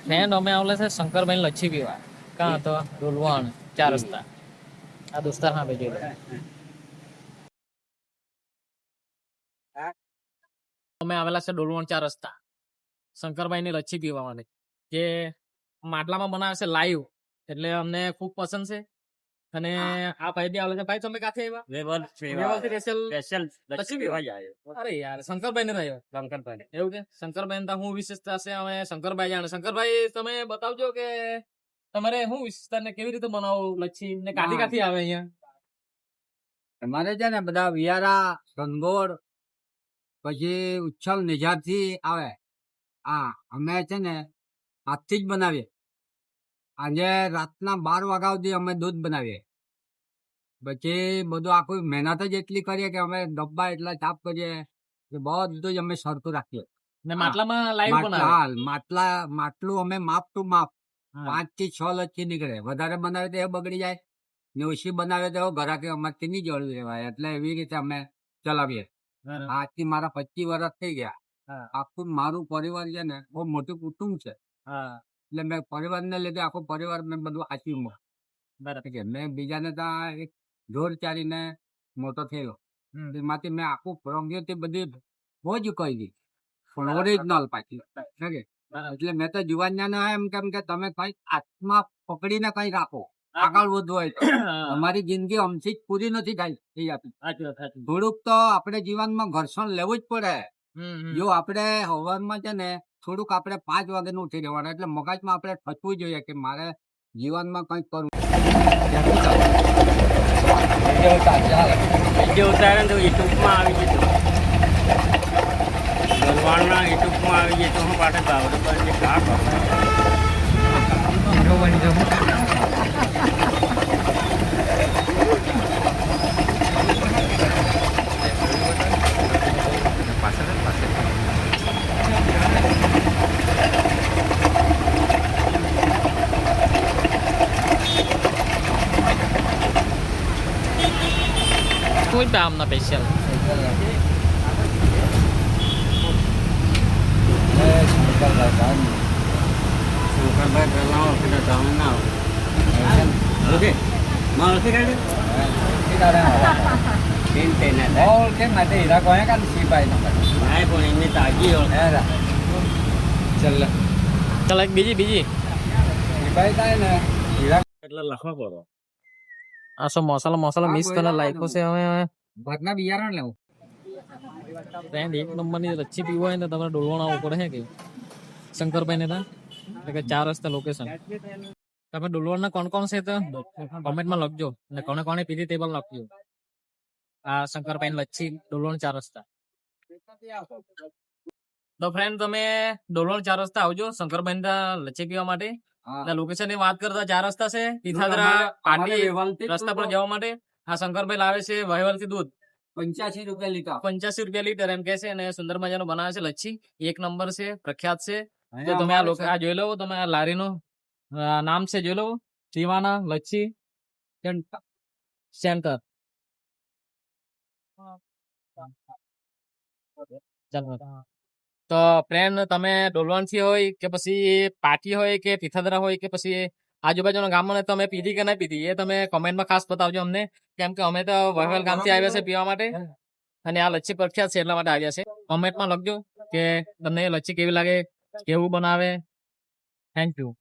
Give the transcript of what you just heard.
friend અમે આવલે છે શંકરભાઈ લચ્છી પીવા કાં તો ડોલવણ 4 રસ્તા આ દોસ્તાર હા બેજો અમે આવેલા છે ડોલવણ 4 રસ્તા શંકરભાઈ ની લચ્છી પીવા માટે જે માટલામાં બનાવે છે લાઈવ એટલે અમને ખૂબ પસંદ છે અને આ ભાઈ આવે છે ભાઈ તમે કાથી આવ્યા સ્પેશિયલ લચ્છી પીવા અરે યાર શંકરભાઈ ને રહ્યો શંકરભાઈ એવું કે શંકરભાઈ ને શું વિશેષતા છે અમે શંકરભાઈ જાણે શંકરભાઈ તમે બતાવજો કે તમારે શું વિશેષતા ને કેવી રીતે બનાવો લચ્છી ને કાથી આવે અહીંયા અમારે છે ને બધા વિયારા ગંગોળ પછી ઉચ્છલ નિજાર થી આવે અમે છે ને હાથથી જ બનાવીએ આજે રાતના 12 વાગ્યા સુધી અમે દૂધ બનાવીએ પછી બધું આખું મહેનત જ એટલી કરીએ કે અમે ડબ્બા એટલા ચાપ કરીએ કે બધું જ અમે સરખું રાખીએ ને માટલામાં લાઈવ બનાવે માટલું અમે માપ ટુ માપ 5 થી 6 લચ્છી નીકળે વધારે બનાવે તો એ બગડી જાય ને ઓછી બનાવે તો ઘરાકી અમારથી નહીં જોડવી રહેવાય એટલે એવી રીતે અમે ચલાવીએ આજથી મારા 25 વર્ષ થઈ ગયા આખું મારું પરિવાર છે ને બહુ મોટું કુટુંબ છે એટલે મેં પરિવારને લીધે આખો પરિવાર મેં બધું આચી બરાબર મેં બીજાને ત્યાં એક જોર ચાલીને મોટો થયેલો એમાંથી મેં આખું પ્રગતિ બધી બહુ જ કહી દી પણ ઓરિજિનલ પાછી એટલે મેં તો જુવાન એમ કેમ કે તમે કઈ આત્મા પકડીને કઈ રાખો આગળ વધવું હોય તો અમારી જિંદગી અમથી જ પૂરી નથી થઈ થોડુંક તો આપણે જીવનમાં ઘર્ષણ લેવું જ પડે જો આપણે હવારમાં છે ને થોડુંક આપણે 5 વાગે ઉઠી રહેવાનું એટલે મગજમાં આપણે થતું જોઈએ કે મારે જીવનમાં કંઈક કરવું વિડીયો ઉતારે તો યુટ્યુબમાં આવી જતું ગલવાણના યુટ્યુબમાં આવી જતો હું પાટે બાવડે પર ઘા કોઈ દામ ના સ્પેશિયલ શંકરભાઈ પેલા ઓળખીને તમે ના ઓકે માં ઓળખી કાઢે ઓળખે માટે હીરા કોને કાઢ સિપાઈ ના પણ એમની તાજી ઓળખે ચાલ એક બીજી સિપાઈ થાય ને હીરા એટલે લખવા પડો આ સો મસાલો મિક્સ કરીને લાખ્યો છે હવે ભરના બિયારણ લેવું ફ્રેન્ડ એક નંબરની લચ્છી પીવો હોય ને તમારે ડોલવણ આવવું પડે હે કે શંકરભાઈ ને ત્યાં એટલે કે 4 રસ્તા લોકેશન તમે ડોલવણના કોણ છે તો કોમેન્ટમાં લખજો અને કોને પીધી તે પણ લખજો આ શંકરભાઈ લચ્છી ડોલવણ 4 રસ્તા તો ફ્રેન્ડ તમે ડોલવણ 4 રસ્તા આવજો શંકરભાઈ લચ્છી પીવા માટે લોકેશન ની વાત કરતા 4 રસ્તા છે પિથાદરા પાટી રસ્તા પર જવા માટે આ શંકરભાઈ લાવે છે વહીવલથી દૂધ 85 રૂપિયા લીટર એમ કે છે અને સુંદર મજાનું બનાવે છે લચ્છી એક નંબર છે પ્રખ્યાત છે તો તમે આ જોઈ લો તમે આ લારીનું નામ છે જોઈ લો શિવાના લચ્છી સેન્ટર તો ફ્રેન્ડ તમે ડોલવણ થી હોય કે પછી પાટી હોય કે પિથાદરા હોય કે પછી આજુબાજુના ગામમાં તમે પીધી કે ના પીધી એ તમે કોમેન્ટમાં ખાસ બતાવજો અમને કેમ કે અમે તો વહીવલ ગામથી આવ્યા છે પીવા માટે અને આ લચ્છી પ્રખ્યાત છે એટલા માટે આવ્યા છે કોમેન્ટમાં લખજો કે તમને લચ્છી કેવી લાગે કેવું બનાવે થેન્ક યુ